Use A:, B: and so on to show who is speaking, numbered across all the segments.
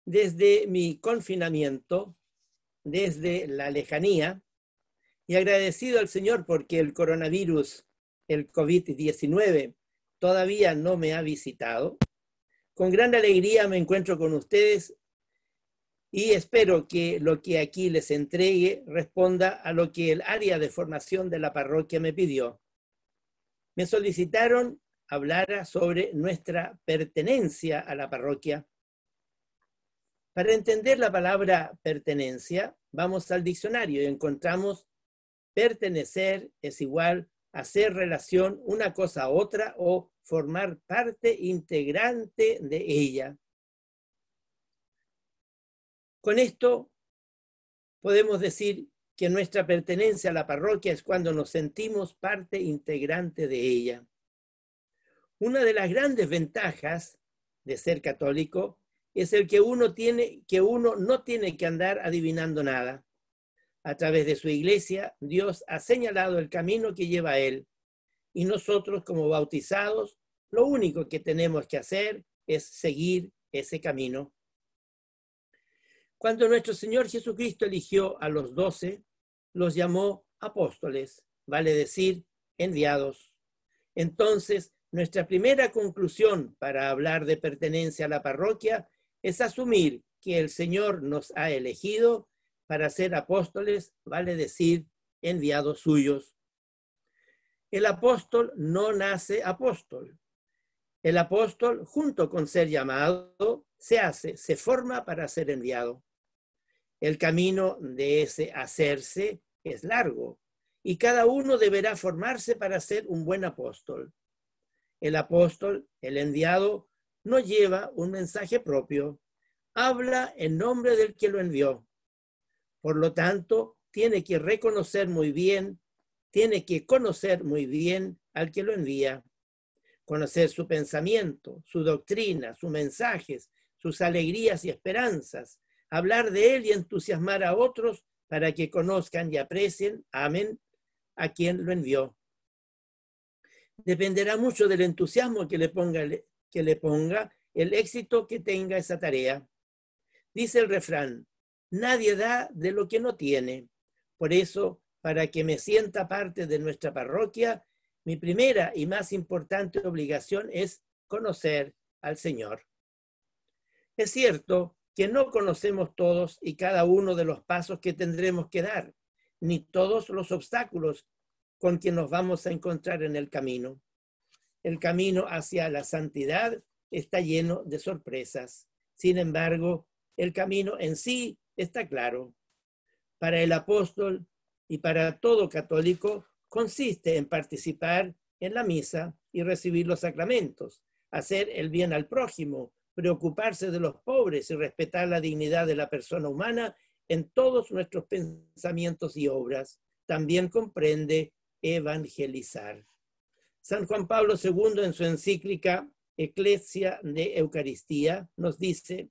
A: desde mi confinamiento, desde la lejanía, y agradecido al Señor porque el coronavirus, el COVID-19, todavía no me ha visitado. Con gran alegría me encuentro con ustedes y espero que lo que aquí les entregue responda a lo que el área de formación de la parroquia me pidió. Me solicitaron hablar sobre nuestra pertenencia a la parroquia. Para entender la palabra pertenencia, vamos al diccionario y encontramos pertenecer es igual a hacer relación una cosa a otra o formar parte integrante de ella. Con esto podemos decir que nuestra pertenencia a la parroquia es cuando nos sentimos parte integrante de ella. Una de las grandes ventajas de ser católico es el que uno no tiene que andar adivinando nada. A través de su iglesia, Dios ha señalado el camino que lleva a Él. Y nosotros, como bautizados, lo único que tenemos que hacer es seguir ese camino. Cuando nuestro Señor Jesucristo eligió a los 12, los llamó apóstoles, vale decir, enviados. Entonces, nuestra primera conclusión para hablar de pertenencia a la parroquia es asumir que el Señor nos ha elegido para ser apóstoles, vale decir, enviados suyos. El apóstol no nace apóstol. El apóstol, junto con ser llamado, se forma para ser enviado. El camino de ese hacerse es largo y cada uno deberá formarse para ser un buen apóstol. El apóstol, el enviado, no lleva un mensaje propio, habla en nombre del que lo envió. Por lo tanto, tiene que conocer muy bien al que lo envía, conocer su pensamiento, su doctrina, sus mensajes, sus alegrías y esperanzas, hablar de él y entusiasmar a otros para que conozcan y aprecien, amen, a quien lo envió. Dependerá mucho del entusiasmo que le ponga el éxito que tenga esa tarea. Dice el refrán: nadie da de lo que no tiene. Por eso, para que me sienta parte de nuestra parroquia, mi primera y más importante obligación es conocer al Señor. Es cierto que no conocemos todos y cada uno de los pasos que tendremos que dar, ni todos los obstáculos con que nos vamos a encontrar en el camino. El camino hacia la santidad está lleno de sorpresas. Sin embargo, el camino en sí está claro. Para el apóstol y para todo católico consiste en participar en la misa y recibir los sacramentos, hacer el bien al prójimo, preocuparse de los pobres y respetar la dignidad de la persona humana en todos nuestros pensamientos y obras. También comprende evangelizar. San Juan Pablo II, en su encíclica Ecclesia de Eucaristía, nos dice: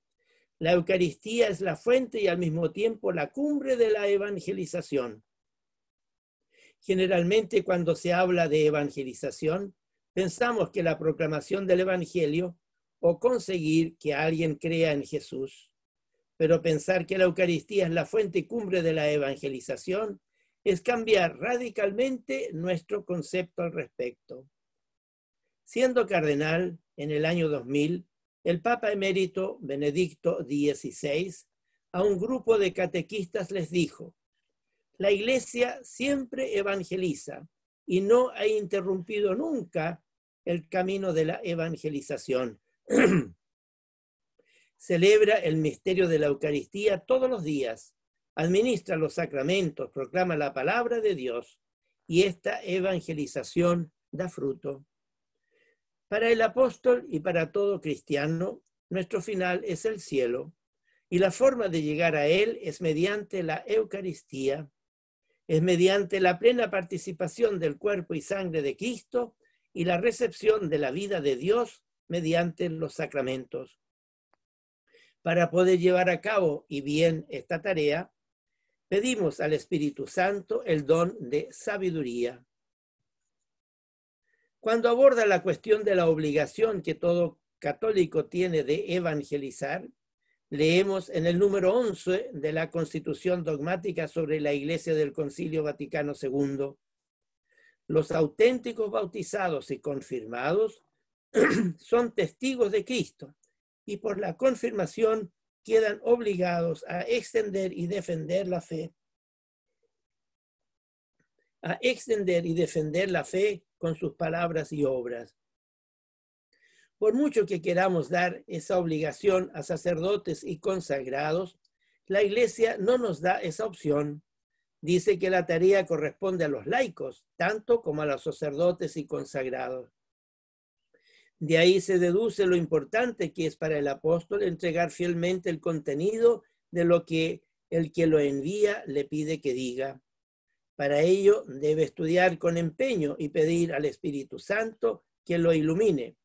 A: la Eucaristía es la fuente y al mismo tiempo la cumbre de la evangelización. Generalmente, cuando se habla de evangelización, pensamos que la proclamación del Evangelio o conseguir que alguien crea en Jesús. Pero pensar que la Eucaristía es la fuente y cumbre de la evangelización es cambiar radicalmente nuestro concepto al respecto. Siendo cardenal en el año 2000, el Papa emérito Benedicto XVI a un grupo de catequistas les dijo: la Iglesia siempre evangeliza y no ha interrumpido nunca el camino de la evangelización. Celebra el misterio de la Eucaristía todos los días, administra los sacramentos, proclama la palabra de Dios y esta evangelización da fruto. Para el apóstol y para todo cristiano, nuestro final es el cielo y la forma de llegar a él es mediante la Eucaristía, es mediante la plena participación del cuerpo y sangre de Cristo y la recepción de la vida de Dios mediante los sacramentos. Para poder llevar a cabo y bien esta tarea, pedimos al Espíritu Santo el don de sabiduría. Cuando aborda la cuestión de la obligación que todo católico tiene de evangelizar, Leemos en el número 11 de la Constitución Dogmática sobre la Iglesia del Concilio Vaticano II. Los auténticos bautizados y confirmados son testigos de Cristo y por la confirmación quedan obligados a extender y defender la fe. Con sus palabras y obras. Por mucho que queramos dar esa obligación a sacerdotes y consagrados, la Iglesia no nos da esa opción. Dice que la tarea corresponde a los laicos, tanto como a los sacerdotes y consagrados. De ahí se deduce lo importante que es para el apóstol entregar fielmente el contenido de lo que el que lo envía le pide que diga. Para ello debe estudiar con empeño y pedir al Espíritu Santo que lo ilumine,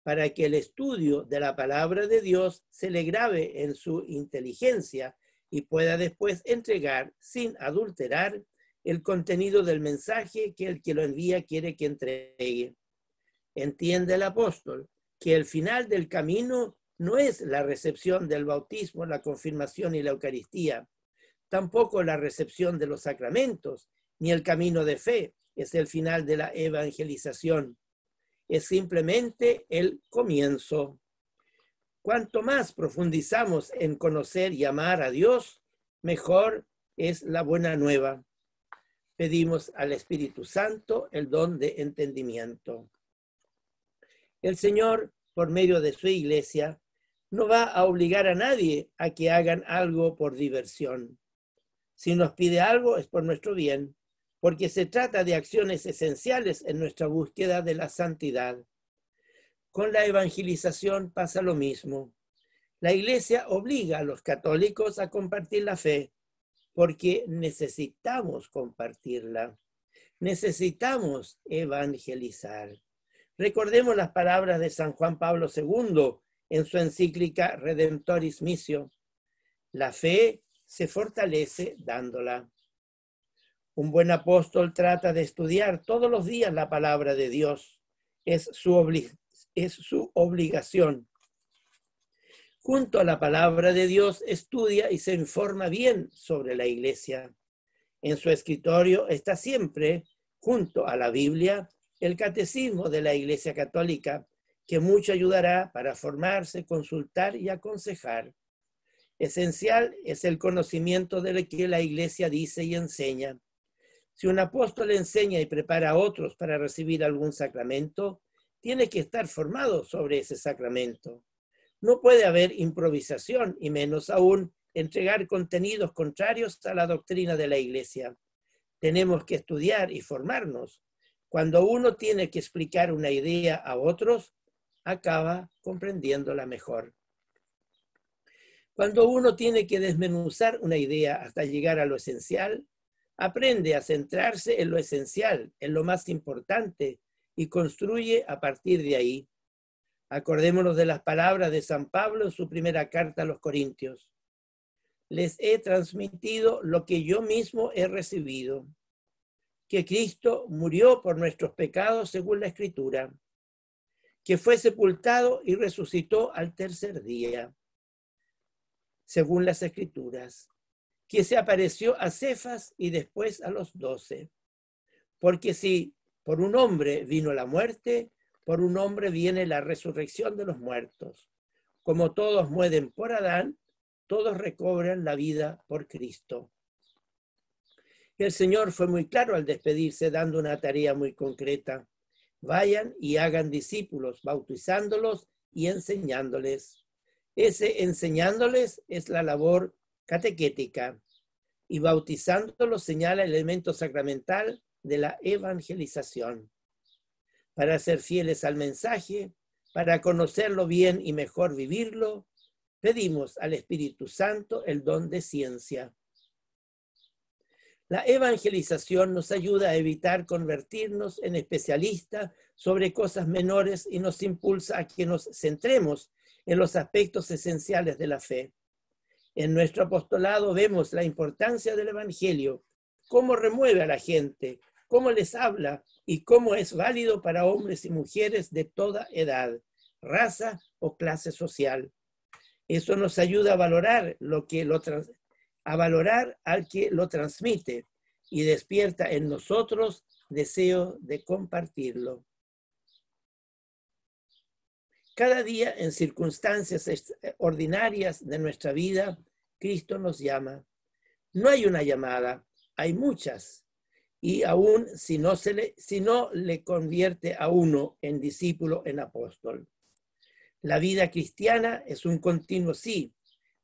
A: para que el estudio de la palabra de Dios se le grabe en su inteligencia y pueda después entregar sin adulterar el contenido del mensaje que el que lo envía quiere que entregue. Entiende el apóstol que el final del camino no es la recepción del bautismo, la confirmación y la Eucaristía, tampoco la recepción de los sacramentos, ni el camino de fe es el final de la evangelización. Es simplemente el comienzo. Cuanto más profundizamos en conocer y amar a Dios, mejor es la buena nueva. Pedimos al Espíritu Santo el don de entendimiento. El Señor, por medio de su iglesia, no va a obligar a nadie a que hagan algo por diversión. Si nos pide algo es por nuestro bien, porque se trata de acciones esenciales en nuestra búsqueda de la santidad. Con la evangelización pasa lo mismo. La Iglesia obliga a los católicos a compartir la fe, porque necesitamos compartirla. Necesitamos evangelizar. Recordemos las palabras de San Juan Pablo II en su encíclica Redemptoris Missio. La fe se fortalece dándola. Un buen apóstol trata de estudiar todos los días la palabra de Dios. Es su obligación. Junto a la palabra de Dios estudia y se informa bien sobre la Iglesia. En su escritorio está siempre, junto a la Biblia, el catecismo de la Iglesia Católica, que mucho ayudará para formarse, consultar y aconsejar. Esencial es el conocimiento de lo que la Iglesia dice y enseña. Si un apóstol enseña y prepara a otros para recibir algún sacramento, tiene que estar formado sobre ese sacramento. No puede haber improvisación y menos aún entregar contenidos contrarios a la doctrina de la Iglesia. Tenemos que estudiar y formarnos. Cuando uno tiene que explicar una idea a otros, acaba comprendiéndola mejor. Cuando uno tiene que desmenuzar una idea hasta llegar a lo esencial, aprende a centrarse en lo esencial, en lo más importante, y construye a partir de ahí. Acordémonos de las palabras de San Pablo en su primera carta a los Corintios. Les he transmitido lo que yo mismo he recibido, que Cristo murió por nuestros pecados según la Escritura, que fue sepultado y resucitó al tercer día, según las Escrituras, que se apareció a Cefas y después a los 12. Porque si por un hombre vino la muerte, por un hombre viene la resurrección de los muertos. Como todos mueren por Adán, todos recobran la vida por Cristo. El Señor fue muy claro al despedirse, dando una tarea muy concreta. Vayan y hagan discípulos, bautizándolos y enseñándoles. Ese enseñándoles es la labor catequética y bautizándolos señala el elemento sacramental de la evangelización. Para ser fieles al mensaje, para conocerlo bien y mejor vivirlo, pedimos al Espíritu Santo el don de ciencia. La evangelización nos ayuda a evitar convertirnos en especialistas sobre cosas menores y nos impulsa a que nos centremos en los aspectos esenciales de la fe. En nuestro apostolado vemos la importancia del Evangelio, cómo remueve a la gente, cómo les habla y cómo es válido para hombres y mujeres de toda edad, raza o clase social. Eso nos ayuda a valorar valorar al que lo transmite y despierta en nosotros deseo de compartirlo. Cada día, en circunstancias ordinarias de nuestra vida, Cristo nos llama. No hay una llamada, hay muchas. Y aún si no le convierte a uno en discípulo, en apóstol. La vida cristiana es un continuo sí.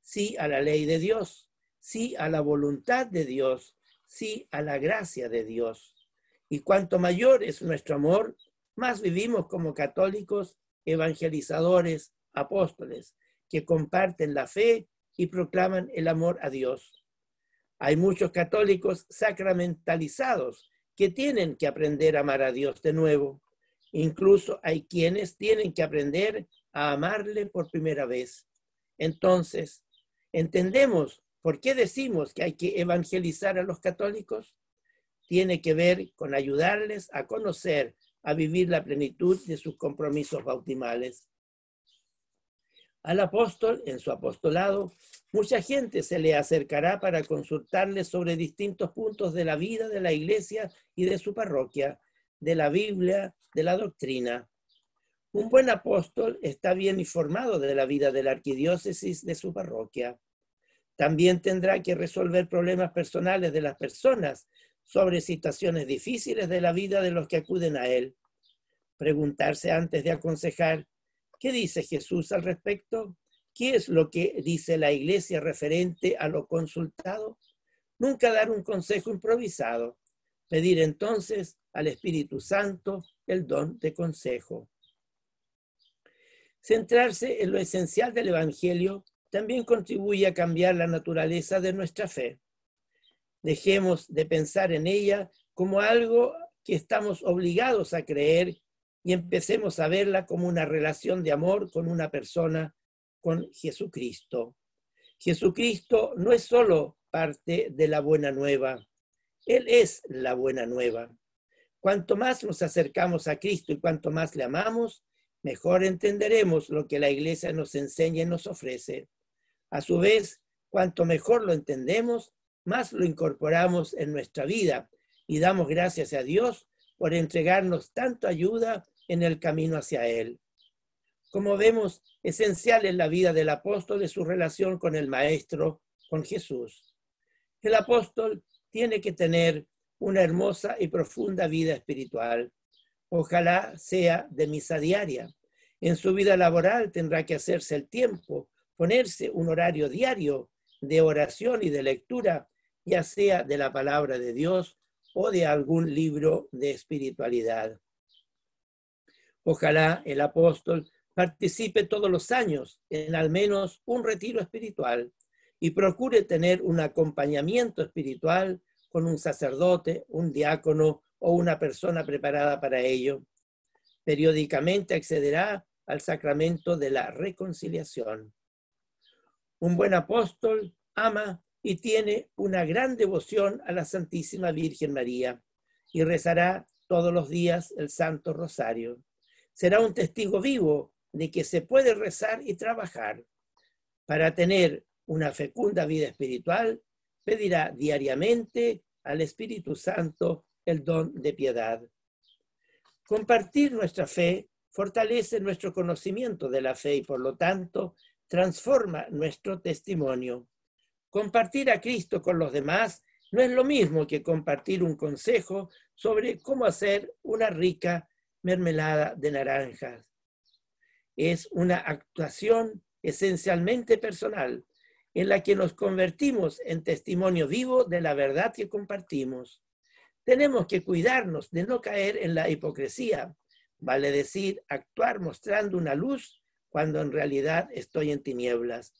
A: Sí a la ley de Dios, sí a la voluntad de Dios, sí a la gracia de Dios. Y cuanto mayor es nuestro amor, más vivimos como católicos, evangelizadores, apóstoles, que comparten la fe y proclaman el amor a Dios. Hay muchos católicos sacramentalizados que tienen que aprender a amar a Dios de nuevo. Incluso hay quienes tienen que aprender a amarle por primera vez. Entonces, ¿entendemos por qué decimos que hay que evangelizar a los católicos? Tiene que ver con ayudarles a conocer, a vivir la plenitud de sus compromisos bautismales. Al apóstol, en su apostolado, mucha gente se le acercará para consultarle sobre distintos puntos de la vida de la iglesia y de su parroquia, de la Biblia, de la doctrina. Un buen apóstol está bien informado de la vida de la arquidiócesis de su parroquia. También tendrá que resolver problemas personales de las personas sobre situaciones difíciles de la vida de los que acuden a él. Preguntarse antes de aconsejar, ¿qué dice Jesús al respecto? ¿Qué es lo que dice la iglesia referente a lo consultado? Nunca dar un consejo improvisado. Pedir entonces al Espíritu Santo el don de consejo. Centrarse en lo esencial del Evangelio también contribuye a cambiar la naturaleza de nuestra fe. Dejemos de pensar en ella como algo que estamos obligados a creer y empecemos a verla como una relación de amor con una persona, con Jesucristo. Jesucristo no es solo parte de la buena nueva, Él es la buena nueva. Cuanto más nos acercamos a Cristo y cuanto más le amamos, mejor entenderemos lo que la Iglesia nos enseña y nos ofrece. A su vez, cuanto mejor lo entendemos, más lo incorporamos en nuestra vida y damos gracias a Dios por entregarnos tanta ayuda en el camino hacia Él. Como vemos, esencial en la vida del apóstol es su relación con el Maestro, con Jesús. El apóstol tiene que tener una hermosa y profunda vida espiritual. Ojalá sea de misa diaria. En su vida laboral tendrá que hacerse el tiempo, ponerse un horario diario de oración y de lectura, ya sea de la palabra de Dios o de algún libro de espiritualidad. Ojalá el apóstol participe todos los años en al menos un retiro espiritual y procure tener un acompañamiento espiritual con un sacerdote, un diácono o una persona preparada para ello. Periódicamente accederá al sacramento de la reconciliación. Un buen apóstol ama y tiene una gran devoción a la Santísima Virgen María y rezará todos los días el Santo Rosario. Será un testigo vivo de que se puede rezar y trabajar. Para tener una fecunda vida espiritual, pedirá diariamente al Espíritu Santo el don de piedad. Compartir nuestra fe fortalece nuestro conocimiento de la fe y, por lo tanto, transforma nuestro testimonio. Compartir a Cristo con los demás no es lo mismo que compartir un consejo sobre cómo hacer una rica mermelada de naranjas. Es una actuación esencialmente personal en la que nos convertimos en testimonio vivo de la verdad que compartimos. Tenemos que cuidarnos de no caer en la hipocresía, vale decir, actuar mostrando una luz cuando en realidad estoy en tinieblas.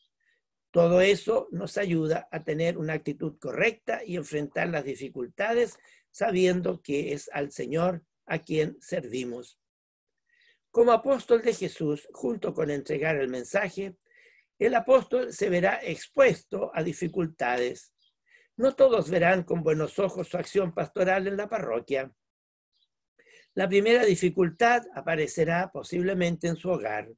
A: Todo eso nos ayuda a tener una actitud correcta y enfrentar las dificultades sabiendo que es al Señor a quien servimos. Como apóstol de Jesús, junto con entregar el mensaje, el apóstol se verá expuesto a dificultades. No todos verán con buenos ojos su acción pastoral en la parroquia. La primera dificultad aparecerá posiblemente en su hogar.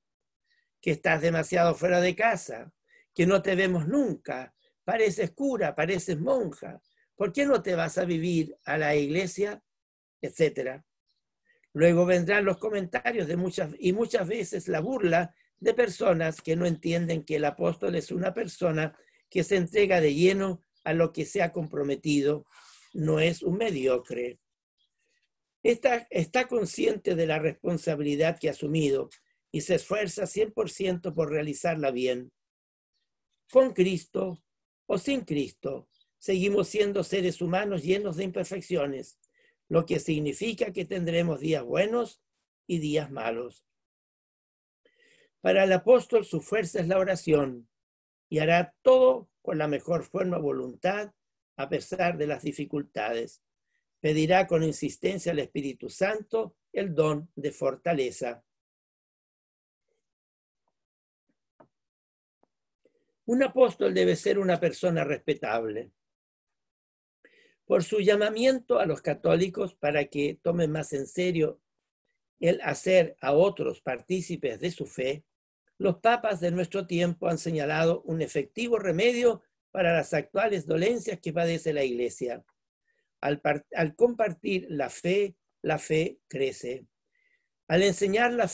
A: que estás demasiado fuera de casa, que no te vemos nunca, pareces cura, pareces monja, ¿por qué no te vas a vivir a la iglesia? Etcétera. Luego vendrán los comentarios de muchas veces la burla de personas que no entienden que el apóstol es una persona que se entrega de lleno a lo que se ha comprometido, no es un mediocre. Está consciente de la responsabilidad que ha asumido y se esfuerza 100% por realizarla bien. Con Cristo o sin Cristo, seguimos siendo seres humanos llenos de imperfecciones, lo que significa que tendremos días buenos y días malos. Para el apóstol su fuerza es la oración y hará todo con la mejor forma voluntad a pesar de las dificultades. Pedirá con insistencia al Espíritu Santo el don de fortaleza. Un apóstol debe ser una persona respetable. Por su llamamiento a los católicos para que tomen más en serio el hacer a otros partícipes de su fe, los papas de nuestro tiempo han señalado un efectivo remedio para las actuales dolencias que padece la Iglesia. Al compartir la fe crece. Al enseñar la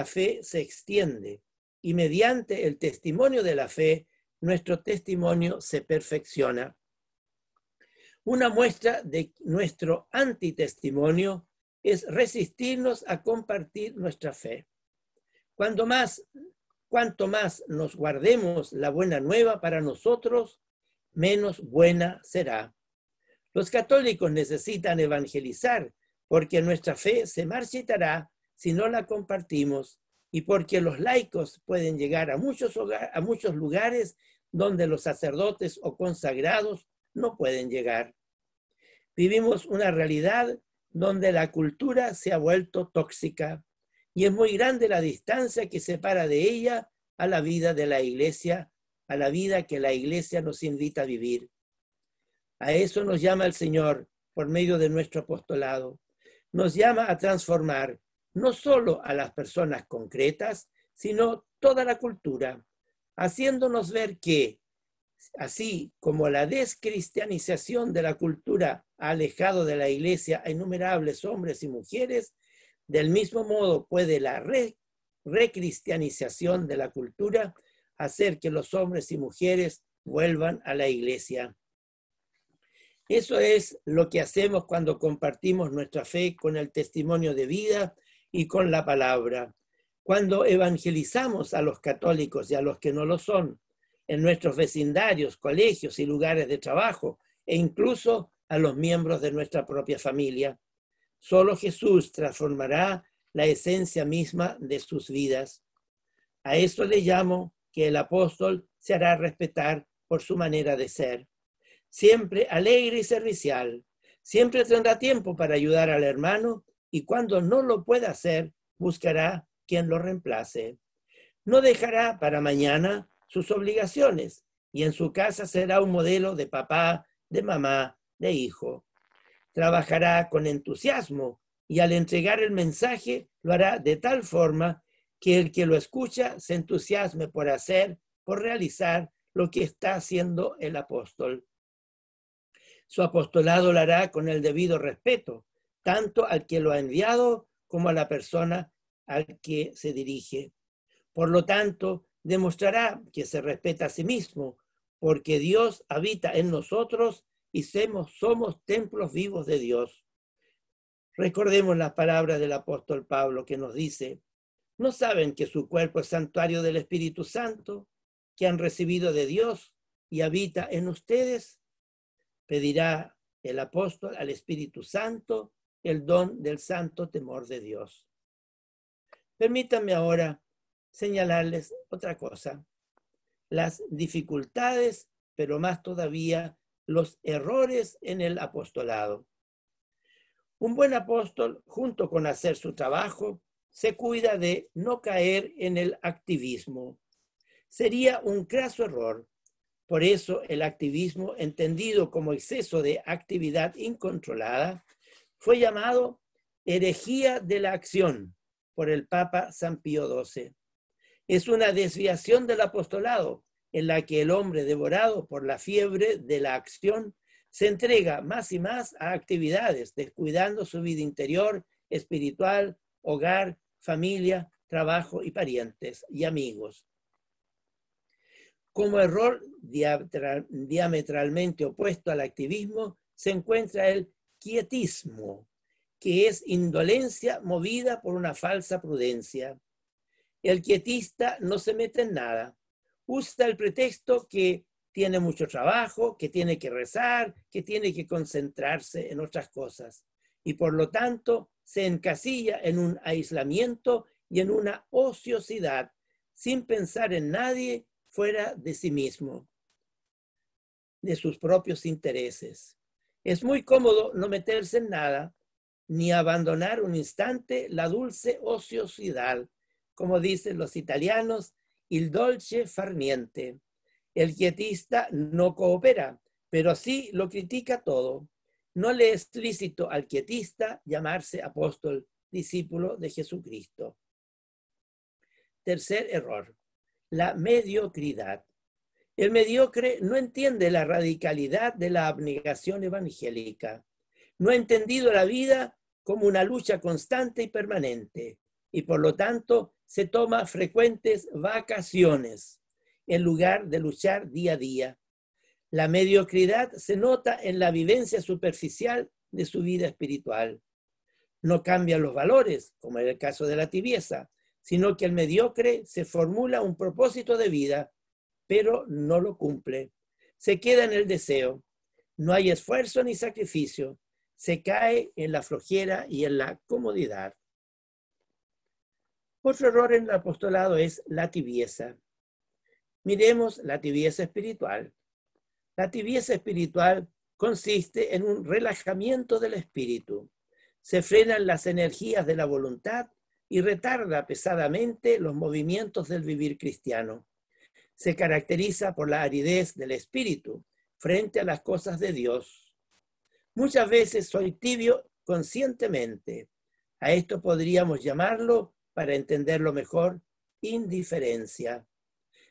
A: fe se extiende. Y mediante el testimonio de la fe, nuestro testimonio se perfecciona. Una muestra de nuestro antitestimonio es resistirnos a compartir nuestra fe. Cuanto más nos guardemos la buena nueva para nosotros, menos buena será. Los católicos necesitan evangelizar porque nuestra fe se marchitará si no la compartimos y porque los laicos pueden llegar a muchos lugares donde los sacerdotes o consagrados no pueden llegar. Vivimos una realidad donde la cultura se ha vuelto tóxica y es muy grande la distancia que separa de ella a la vida de la Iglesia, a la vida que la Iglesia nos invita a vivir. A eso nos llama el Señor por medio de nuestro apostolado. Nos llama a transformar no solo a las personas concretas, sino toda la cultura, haciéndonos ver que, así como la descristianización de la cultura ha alejado de la Iglesia a innumerables hombres y mujeres, del mismo modo puede la recristianización de la cultura hacer que los hombres y mujeres vuelvan a la Iglesia. Eso es lo que hacemos cuando compartimos nuestra fe con el testimonio de vida y con la palabra. Cuando evangelizamos a los católicos y a los que no lo son, en nuestros vecindarios, colegios y lugares de trabajo, e incluso a los miembros de nuestra propia familia. Solo Jesús transformará la esencia misma de sus vidas. A esto le llamo que el apóstol se hará respetar por su manera de ser. Siempre alegre y servicial, siempre tendrá tiempo para ayudar al hermano y cuando no lo pueda hacer, buscará quien lo reemplace. No dejará para mañana sus obligaciones y en su casa será un modelo de papá, de mamá, de hijo. Trabajará con entusiasmo y al entregar el mensaje lo hará de tal forma que el que lo escucha se entusiasme por hacer, por realizar lo que está haciendo el apóstol. Su apostolado lo hará con el debido respeto, tanto al que lo ha enviado como a la persona al que se dirige. Por lo tanto, demostrará que se respeta a sí mismo, porque Dios habita en nosotros y somos templos vivos de Dios. Recordemos las palabras del apóstol Pablo que nos dice: ¿no saben que su cuerpo es santuario del Espíritu Santo, que han recibido de Dios y habita en ustedes? Pedirá el apóstol al Espíritu Santo el don del santo temor de Dios. Permítanme ahora señalarles otra cosa: las dificultades, pero más todavía los errores en el apostolado. Un buen apóstol, junto con hacer su trabajo, se cuida de no caer en el activismo. Sería un craso error. Por eso el activismo, entendido como exceso de actividad incontrolada, fue llamado herejía de la acción por el Papa San Pío XII. Es una desviación del apostolado en la que el hombre devorado por la fiebre de la acción se entrega más y más a actividades, descuidando su vida interior, espiritual, hogar, familia, trabajo y parientes y amigos. Como error diametralmente opuesto al activismo se encuentra el quietismo, que es indolencia movida por una falsa prudencia. El quietista no se mete en nada. Usa el pretexto que tiene mucho trabajo, que tiene que rezar, que tiene que concentrarse en otras cosas. Y por lo tanto se encasilla en un aislamiento y en una ociosidad, sin pensar en nadie fuera de sí mismo, de sus propios intereses. Es muy cómodo no meterse en nada, ni abandonar un instante la dulce ociosidad, como dicen los italianos, il dolce far niente. El quietista no coopera, pero sí lo critica todo. No le es lícito al quietista llamarse apóstol, discípulo de Jesucristo. Tercer error, la mediocridad. El mediocre no entiende la radicalidad de la abnegación evangélica. No ha entendido la vida como una lucha constante y permanente, y por lo tanto se toma frecuentes vacaciones en lugar de luchar día a día. La mediocridad se nota en la vivencia superficial de su vida espiritual. No cambian los valores, como en el caso de la tibieza, sino que el mediocre se formula un propósito de vida, pero no lo cumple. Se queda en el deseo. No hay esfuerzo ni sacrificio. Se cae en la flojera y en la comodidad. Otro error en el apostolado es la tibieza. Miremos la tibieza espiritual. La tibieza espiritual consiste en un relajamiento del espíritu. Se frenan las energías de la voluntad y retarda pesadamente los movimientos del vivir cristiano. Se caracteriza por la aridez del espíritu frente a las cosas de Dios. Muchas veces soy tibio conscientemente. A esto podríamos llamarlo, para entenderlo mejor, indiferencia.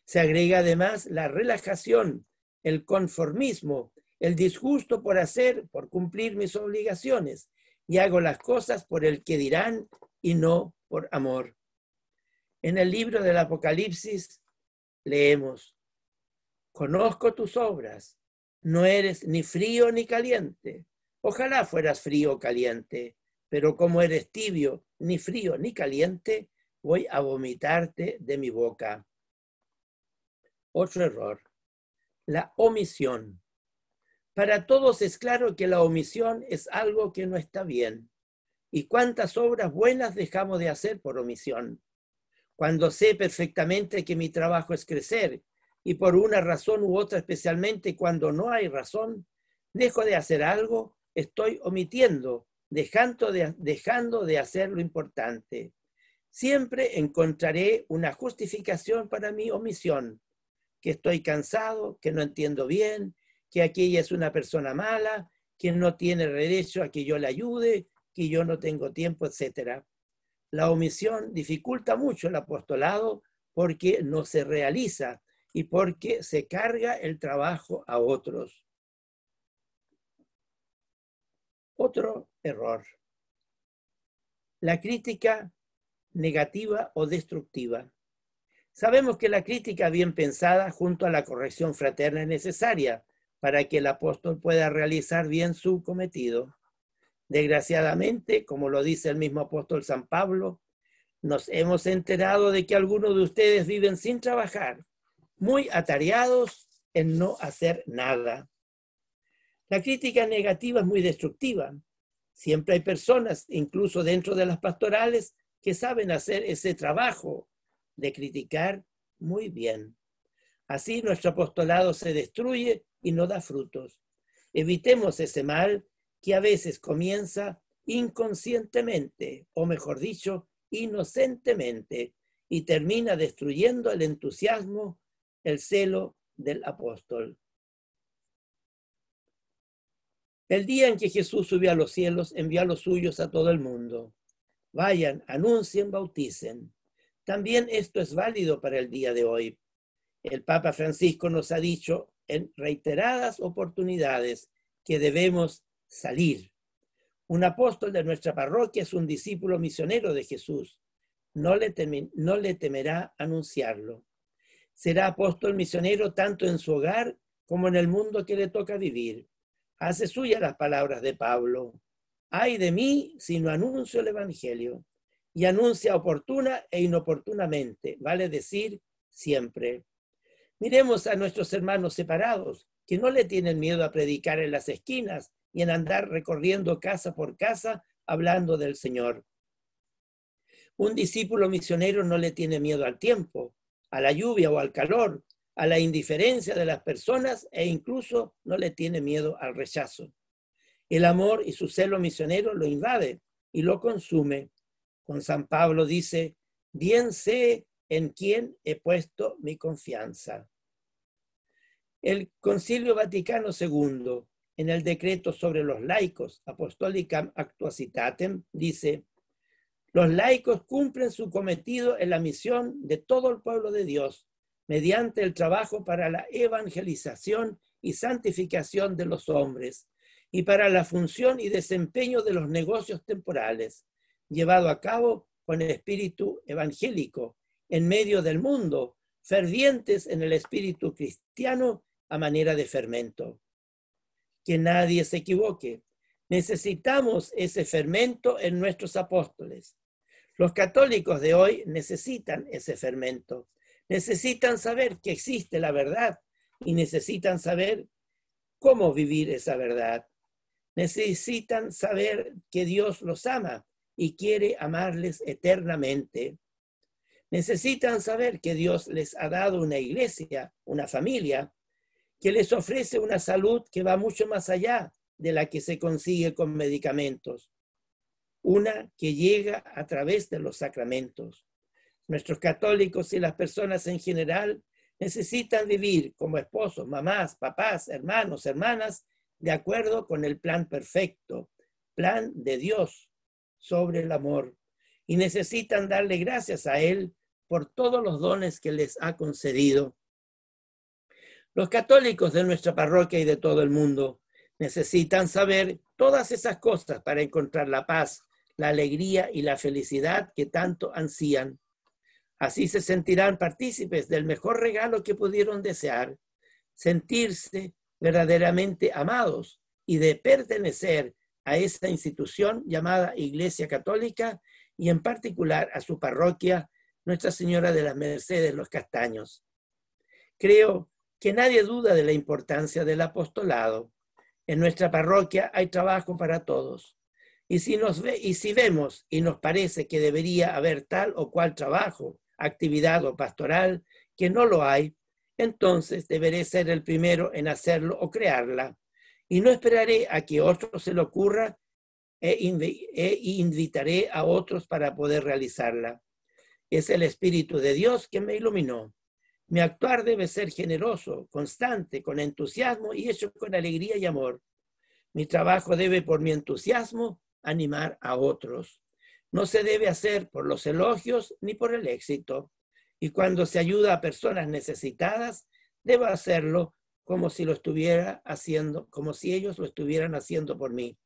A: Se agrega además la relajación, el conformismo, el disgusto por hacer, por cumplir mis obligaciones, y hago las cosas por el que dirán y no por amor. En el libro del Apocalipsis leemos: conozco tus obras, no eres ni frío ni caliente. Ojalá fueras frío o caliente, pero como eres tibio, ni frío ni caliente, voy a vomitarte de mi boca. Otro error, la omisión. Para todos es claro que la omisión es algo que no está bien. ¿Y cuántas obras buenas dejamos de hacer por omisión? Cuando sé perfectamente que mi trabajo es crecer, y por una razón u otra, especialmente cuando no hay razón, dejo de hacer algo, estoy omitiendo, dejando de hacer lo importante. Siempre encontraré una justificación para mi omisión, que estoy cansado, que no entiendo bien, que aquella es una persona mala, que no tiene derecho a que yo le ayude, que yo no tengo tiempo, etc. La omisión dificulta mucho el apostolado porque no se realiza y porque se carga el trabajo a otros. Otro error, la crítica negativa o destructiva. Sabemos que la crítica bien pensada junto a la corrección fraterna es necesaria para que el apóstol pueda realizar bien su cometido. Desgraciadamente, como lo dice el mismo apóstol San Pablo, nos hemos enterado de que algunos de ustedes viven sin trabajar, muy atareados en no hacer nada. La crítica negativa es muy destructiva. Siempre hay personas, incluso dentro de las pastorales, que saben hacer ese trabajo de criticar muy bien. Así nuestro apostolado se destruye y no da frutos. Evitemos ese mal que a veces comienza inconscientemente, o mejor dicho, inocentemente, y termina destruyendo el entusiasmo, el celo del apóstol. El día en que Jesús subió a los cielos, envió a los suyos a todo el mundo. Vayan, anuncien, bauticen. También esto es válido para el día de hoy. El Papa Francisco nos ha dicho en reiteradas oportunidades que debemos salir. Un apóstol de nuestra parroquia es un discípulo misionero de Jesús. No le temerá anunciarlo. Será apóstol misionero tanto en su hogar como en el mundo que le toca vivir. Hace suya las palabras de Pablo. Ay de mí si no anuncio el evangelio. Y anuncia oportuna e inoportunamente, vale decir, siempre. Miremos a nuestros hermanos separados, que no le tienen miedo a predicar en las esquinas y en andar recorriendo casa por casa hablando del Señor. Un discípulo misionero no le tiene miedo al tiempo, a la lluvia o al calor, a la indiferencia de las personas e incluso no le tiene miedo al rechazo. El amor y su celo misionero lo invade y lo consume. Con San Pablo dice, bien sé en quién he puesto mi confianza. El Concilio Vaticano II, en el decreto sobre los laicos, Apostolicam Actuositatem, dice, los laicos cumplen su cometido en la misión de todo el pueblo de Dios, mediante el trabajo para la evangelización y santificación de los hombres, y para la función y desempeño de los negocios temporales, llevado a cabo con el espíritu evangélico, en medio del mundo, fervientes en el espíritu cristiano a manera de fermento. Que nadie se equivoque. Necesitamos ese fermento en nuestros apóstoles. Los católicos de hoy necesitan ese fermento. Necesitan saber que existe la verdad y necesitan saber cómo vivir esa verdad. Necesitan saber que Dios los ama y quiere amarles eternamente. Necesitan saber que Dios les ha dado una iglesia, una familia, que les ofrece una salud que va mucho más allá de la que se consigue con medicamentos. Una que llega a través de los sacramentos. Nuestros católicos y las personas en general necesitan vivir como esposos, mamás, papás, hermanos, hermanas, de acuerdo con el plan perfecto, plan de Dios sobre el amor. Y necesitan darle gracias a Él por todos los dones que les ha concedido. Los católicos de nuestra parroquia y de todo el mundo necesitan saber todas esas cosas para encontrar la paz, la alegría y la felicidad que tanto ansían. Así se sentirán partícipes del mejor regalo que pudieron desear, sentirse verdaderamente amados y de pertenecer a esta institución llamada Iglesia Católica y en particular a su parroquia, Nuestra Señora de las Mercedes, Los Castaños. Creo que nadie duda de la importancia del apostolado. En nuestra parroquia hay trabajo para todos. Y si vemos y nos parece que debería haber tal o cual trabajo, actividad o pastoral, que no lo hay, entonces deberé ser el primero en hacerlo o crearla. Y no esperaré a que otro se le ocurra e invitaré a otros para poder realizarla. Es el Espíritu de Dios que me iluminó. Mi actuar debe ser generoso, constante, con entusiasmo y hecho con alegría y amor. Mi trabajo debe, por mi entusiasmo, animar a otros. No se debe hacer por los elogios ni por el éxito. Y cuando se ayuda a personas necesitadas, debo hacerlo como si lo estuviera haciendo, como si ellos lo estuvieran haciendo por mí.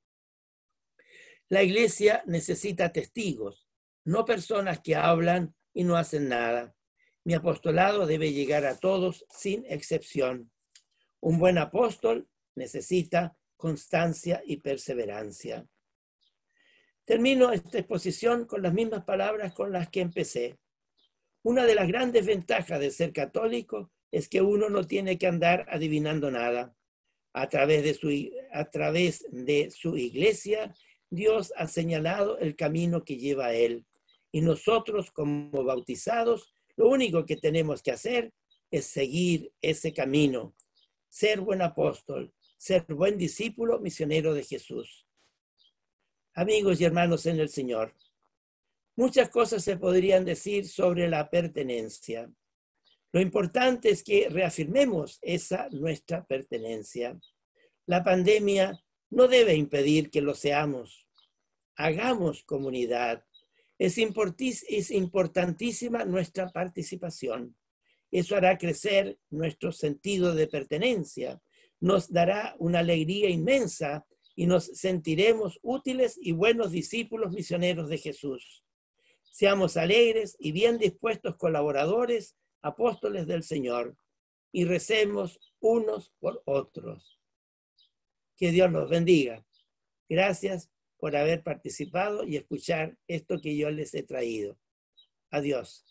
A: La iglesia necesita testigos, no personas que hablan y no hacen nada. Mi apostolado debe llegar a todos sin excepción. Un buen apóstol necesita constancia y perseverancia. Termino esta exposición con las mismas palabras con las que empecé. Una de las grandes ventajas de ser católico es que uno no tiene que andar adivinando nada. A través de su iglesia, Dios ha señalado el camino que lleva a Él. Y nosotros, como bautizados, lo único que tenemos que hacer es seguir ese camino, ser buen apóstol, ser buen discípulo misionero de Jesús. Amigos y hermanos en el Señor, muchas cosas se podrían decir sobre la pertenencia. Lo importante es que reafirmemos esa nuestra pertenencia. La pandemia no debe impedir que lo seamos. Hagamos comunidad. Es importantísima nuestra participación. Eso hará crecer nuestro sentido de pertenencia, nos dará una alegría inmensa y nos sentiremos útiles y buenos discípulos misioneros de Jesús. Seamos alegres y bien dispuestos colaboradores, apóstoles del Señor, y recemos unos por otros. Que Dios los bendiga. Gracias por haber participado y escuchar esto que yo les he traído. Adiós.